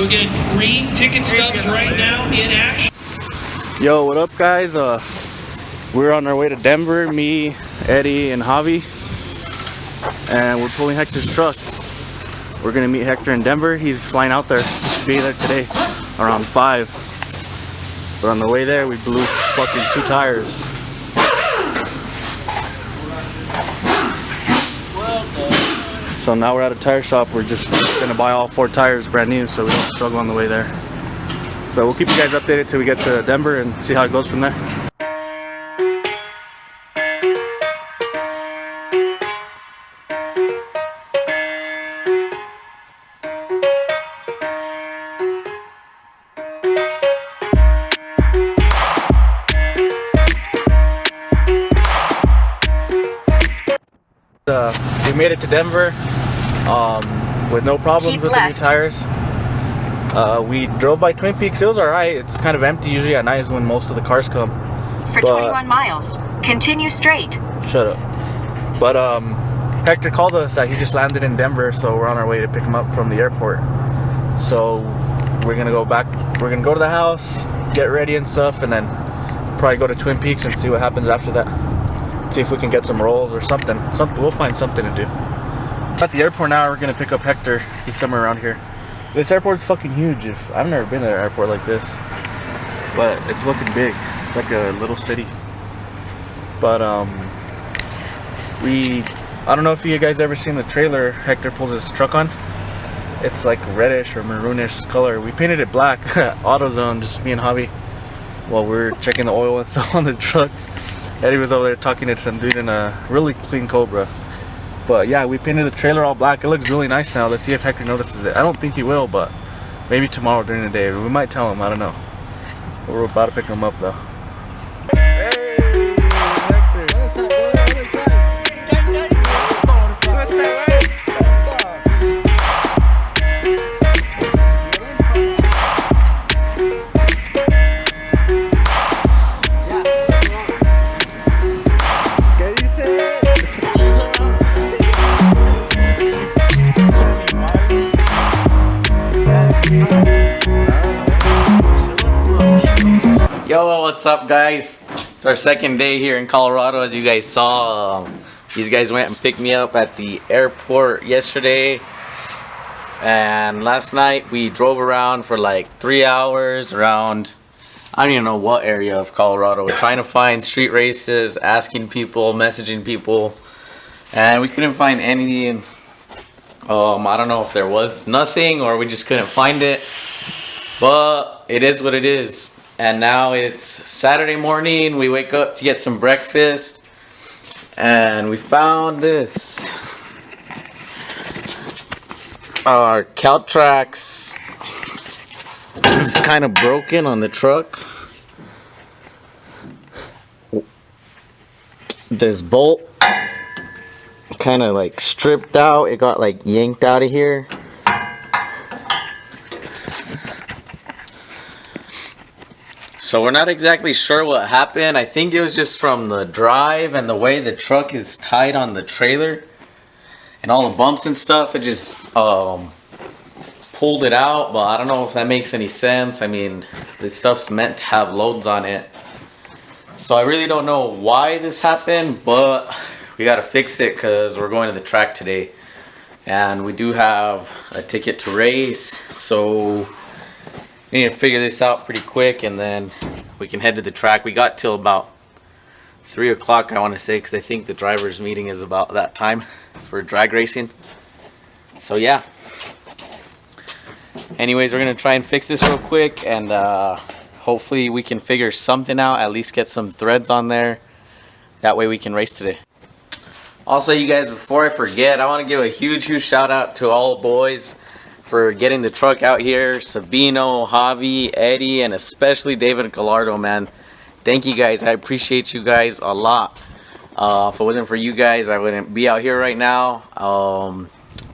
So again, green ticket stubs right now in action. Yo, what up guys? We're on our way to Denver, me, Eddie, and Javi. And we're pulling Hector's truck. We're gonna meet Hector in Denver. He's flying out there. He'll be there today around 5. But on the way there, we blew fucking 2 tires. So now we're at a tire shop. We're just gonna buy all 4 tires brand new so we don't struggle on the way there. So we'll keep you guys updated till we get to Denver and see how it goes from there. We made it to Denver with no problems with the new tires. We drove by Twin Peaks. It was alright. It's kind of empty. Usually at night is when most of the cars come. For 21 miles, continue straight. Shut up. But Hector called us that he just landed in Denver, so we're on our way to pick him up from the airport. So we're gonna go back. We're gonna go to the house, get ready and stuff, and then probably go to Twin Peaks and see what happens after that. See if we can get some rolls or something. We'll find something to do. At the airport now, we're gonna pick up Hector. He's somewhere around here. This airport's fucking huge. I've never been to an airport like this, but it's looking big. It's like a little city. But I don't know if you guys ever seen the trailer Hector pulls his truck on. It's like reddish or maroonish color. We painted it black. AutoZone, just me and Javi, while we're checking the oil and stuff on the truck. Eddie was over there talking to some dude in a really clean Cobra. But yeah, we painted the trailer all black. It looks really nice now. Let's see if Hector notices it. I don't think he will, but maybe tomorrow during the day. We might tell him, I don't know. We're about to pick him up though. Hey, Hector. Yo, what's up guys? It's our second day here in Colorado. As you guys saw, these guys went and picked me up at the airport yesterday, and last night we drove around for like 3 hours around, I don't even know what area of Colorado. We're trying to find street races, asking people, messaging people, and we couldn't find anything. I don't know if there was nothing or we just couldn't find it, but it is what it is. And now it's Saturday morning. We wake up to get some breakfast, and we found this. Our Caltrax is kind of broken on the truck. This bolt kind of like stripped out. It got like yanked out of here. So we're not exactly sure what happened. I think it was just from the drive and the way the truck is tied on the trailer and all the bumps and stuff. It just pulled it out, but I don't know if that makes any sense. I mean, this stuff's meant to have loads on it. So I really don't know why this happened, but we gotta fix it because we're going to the track today. And we do have a ticket to race, so we need to figure this out pretty quick, and then we can head to the track. We got till about 3 o'clock, I want to say, because I think the drivers' meeting is about that time for drag racing. So yeah. Anyways, we're going to try and fix this real quick, and hopefully we can figure something out, at least get some threads on there. That way we can race today. Also, you guys, before I forget, I want to give a huge shout out to all the boys for getting the truck out here. Sabino, Javi, Eddie, and especially David Gallardo, man. Thank you guys. I appreciate you guys a lot. If it wasn't for you guys, I wouldn't be out here right now.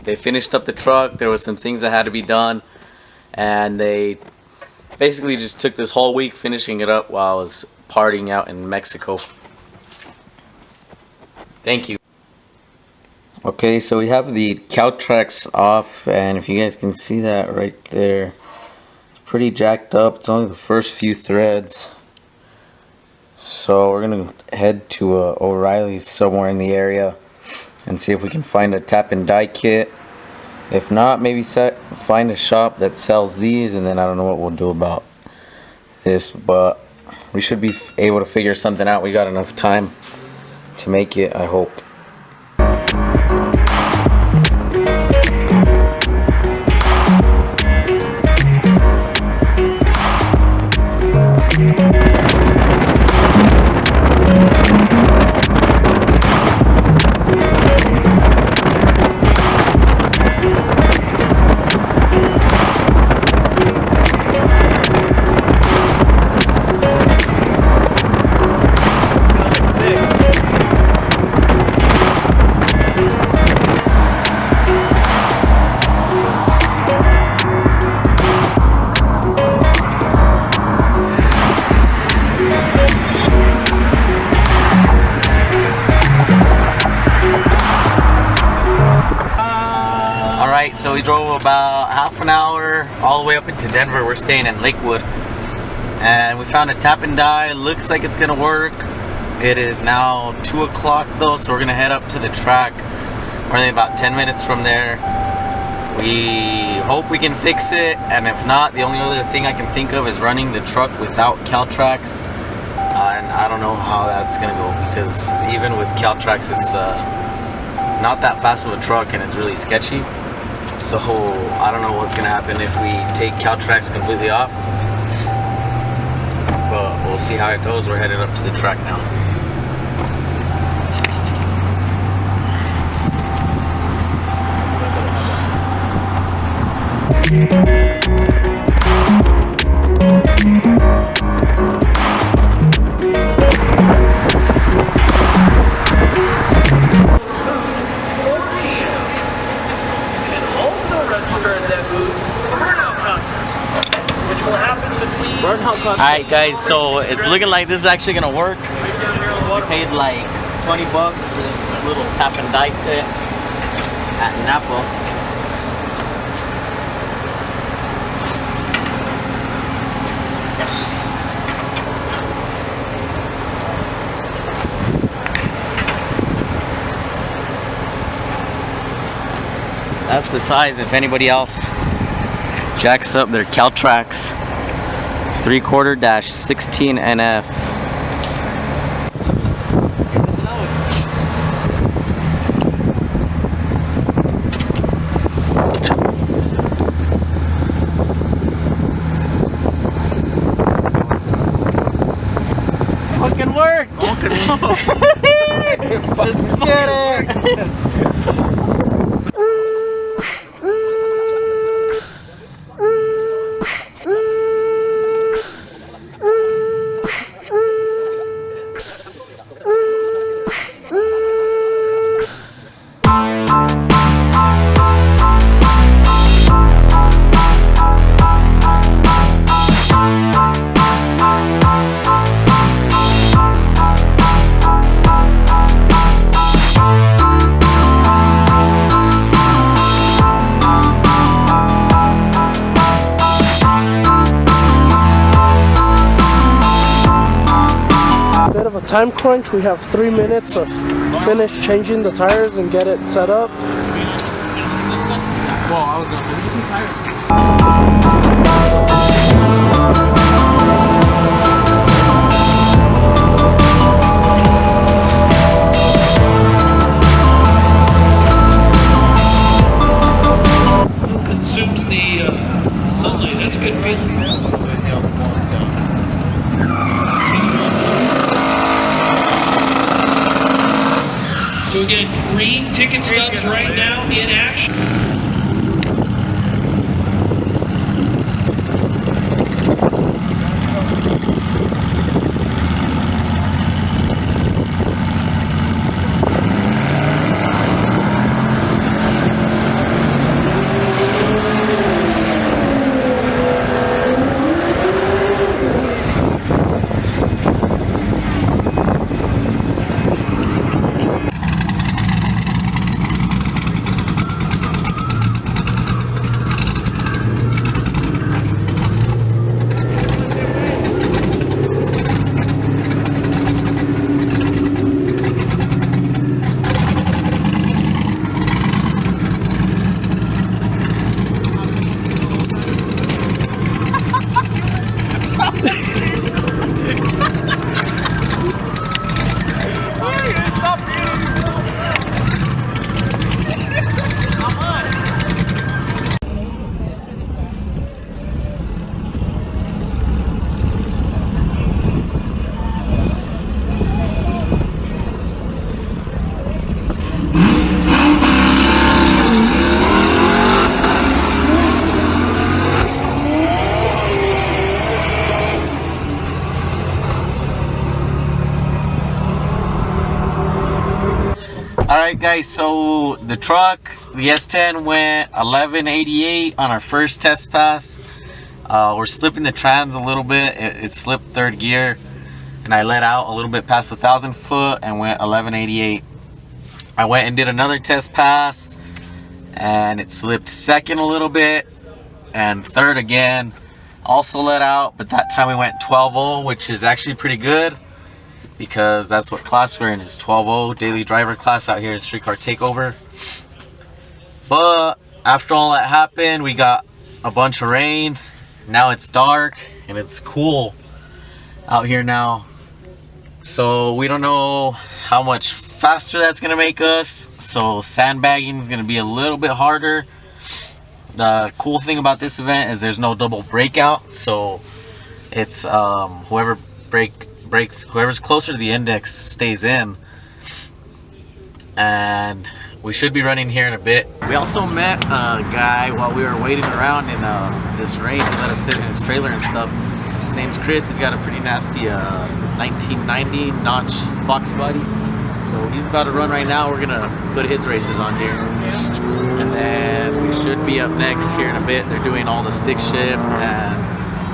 They finished up the truck. There was some things that had to be done, and they basically just took this whole week finishing it up while I was partying out in Mexico. Thank you. Okay, so we have the Caltrax off, and if you guys can see that right there, pretty jacked up. It's only the first few threads. So we're gonna head to O'Reilly's somewhere in the area and see if we can find a tap and die kit. If not, maybe find a shop that sells these, and then I don't know what we'll do about this, but we should be able to figure something out. We got enough time to make it, I hope. Alright, so we drove about half an hour all the way up into Denver. We're staying in Lakewood. And we found a tap and die. Looks like it's gonna work. It is now 2 o'clock though, so we're gonna head up to the track. We're only about 10 minutes from there. We hope we can fix it, and if not, the only other thing I can think of is running the truck without Caltrax. And I don't know how that's gonna go, because even with Caltrax, it's not that fast of a truck and it's really sketchy. So I don't know what's gonna happen if we take Caltrax completely off, but we'll see how it goes. We're headed up to the track now. Alright guys, so it's looking like this is actually gonna work. We paid like 20 bucks for this little tap and die set at Napa. That's the size if anybody else jacks up their Caltrax 3/4-16 NF. Fucking work! Let's get it! Time crunch. We have 3 minutes to finish changing the tires and get it set up. Well, I was gonna Consumes the sunlight. That's a good feeling. So again, green ticket stubs right now in action. Alright guys, so the truck, the S10 went 1188 on our first test pass. We're slipping the trans a little bit. It slipped third gear, and I let out a little bit past 1,000 foot and went 1188. I went and did another test pass, and it slipped second a little bit, and third again. Also let out, but that time we went 12.0, which is actually pretty good, because that's what class we're in, is 12.0 daily driver class out here in Streetcar Takeover. But after all that happened, we got a bunch of rain. Now it's dark and it's cool out here now. So we don't know how much faster that's gonna make us. So sandbagging is gonna be a little bit harder. The cool thing about this event is there's no double breakout. So it's whoever's closer to the index stays in. And we should be running here in a bit. We also met a guy while we were waiting around in this rain. He let us sit in his trailer and stuff. His name's Chris. He's got a pretty nasty 1990 notch Fox body. So he's about to run right now. We're gonna put his races on here. And then we should be up next here in a bit. They're doing all the stick shift and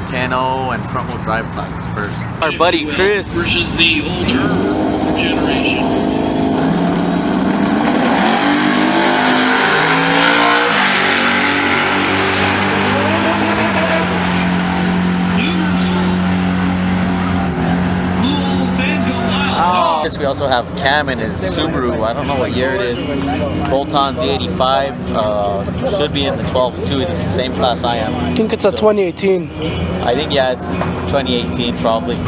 10.0 and front wheel drive classes first. Our buddy Chris versus the older generation. We also have Cam in his Subaru. I don't know what year it is. It's bolt-on Z85. Should be in the 12s too. He's the same class I am. I think it's a 2018. I think, yeah, it's 2018 probably.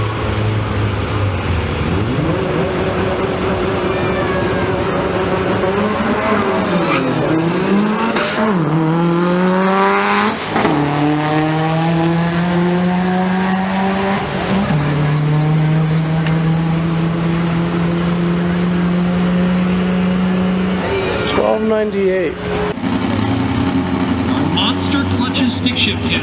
$12.98. Monster clutches stick shift kit.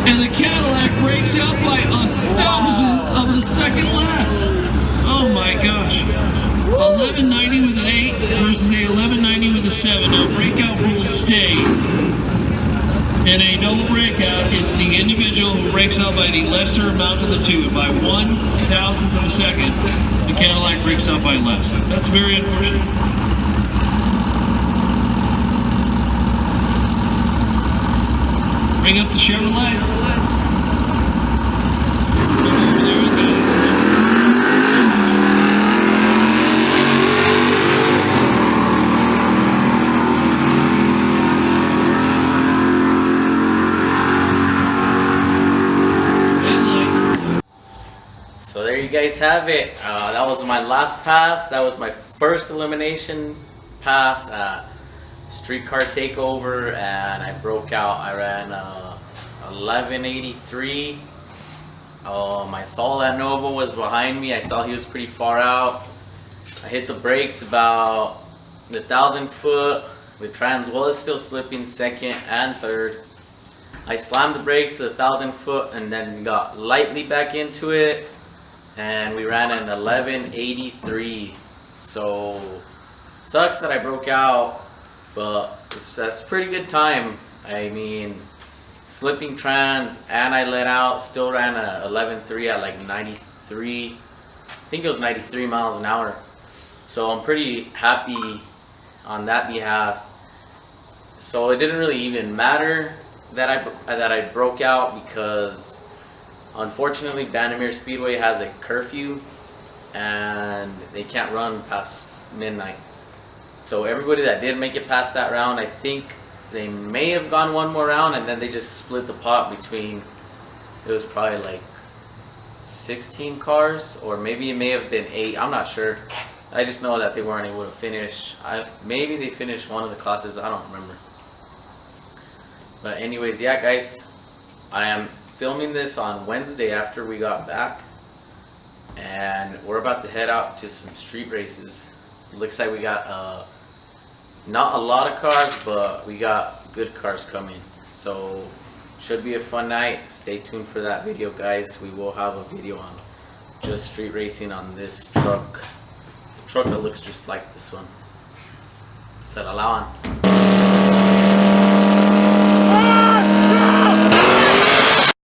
And the Cadillac breaks out by 1,000th of a second less. Oh my gosh. 1190 with an 8 versus a 1190 with a 7. Now breakout rules stay. In a double breakout, it's the individual who breaks out by the lesser amount of the two. By 1,000th of a second, the Cadillac breaks out by less. That's very unfortunate. Bring up the Chevrolet. So there you guys have it. That was my last pass. That was my first elimination pass at Streetcar Takeover, and I broke out. I ran 1183. I saw that Nova was behind me. I saw he was pretty far out. I hit the brakes about the 1,000 foot. The trans was still slipping second and third. I slammed the brakes to the 1,000 foot and then got lightly back into it, and we ran an 1183. So sucks that I broke out, but that's a pretty good time. I mean, slipping trans and I let out, still ran a 11.3 at like 93. I think it was 93 miles an hour. So I'm pretty happy on that behalf. So it didn't really even matter that I broke out, because unfortunately, Bandimere Speedway has a curfew and they can't run past midnight. So everybody that did make it past that round, I think they may have gone one more round and then they just split the pot between, it was probably like 16 cars, or maybe it may have been 8, I'm not sure. I just know that they weren't able to finish. Maybe they finished one of the classes, I don't remember. But anyways, yeah guys, I am filming this on Wednesday after we got back, and we're about to head out to some street races. Looks like we got not a lot of cars, but we got good cars coming, so should be a fun night. Stay tuned for that video, guys. We will have a video on just street racing on this truck. It's a truck that looks just like this one. Se la lavan.